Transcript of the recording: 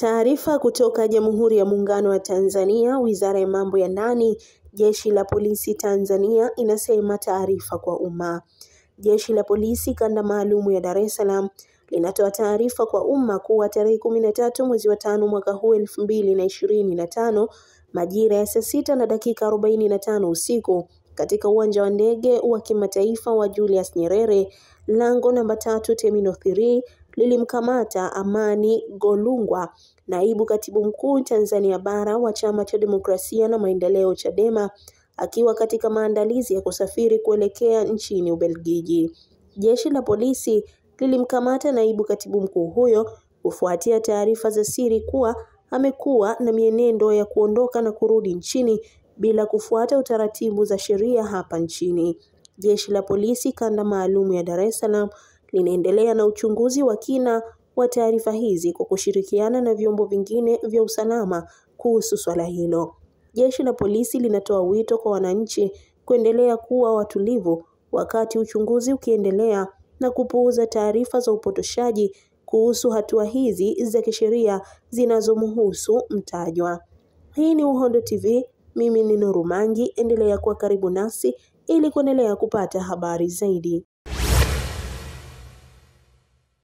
Taarifa kutoka Jamhuri ya Muungano wa Tanzania, Wizara ya Mambo ya Ndani, Jeshi la Polisi Tanzania inasema taarifa kwa umma. Jeshi la Polisi Kanda Maalum ya Dar es Salaam linatoa taarifa kwa umma kuwa tarehe 13 mwezi wa 5 mwaka huu 2025 majira ya saa 6:45 usiku katika uwanja wa ndege wa kimataifa wa Julius Nyerere lango namba 3 Terminal 3 lilimkamata Amani Golungwa, naibu katibu mkuu Tanzania Bara wa Chama cha Demokrasia na Maendeleo Chadema, akiwa katika maandalizi ya kusafiri kuelekea nchini Ubelgiji. Jeshi la polisi lilimkamata naibu katibu mkuu huyo kufuatia taarifa za siri kuwa amekuwa na mienendo ya kuondoka na kurudi nchini bila kufuata utaratibu za sheria hapa nchini. Jeshi la Polisi Kanda Maalum ya Dar es Salaam linaendelea na uchunguzi wa kina wa taarifa hizi kwa kushirikiana na vyombo vingine vya usalama kuhusu swala hilo. Jeshi la polisi linatoa wito kwa wananchi kuendelea kuwa watulivu wakati uchunguzi ukiendelea na kupuuza taarifa za upotoshaji kuhusu hatua hizi za kisheria zinazomhusu mtajwa. Hii ni Uhondo TV, mimi ni Nuru Mangi, endelea kuwa karibu nasi ili kuendelea kupata habari zaidi.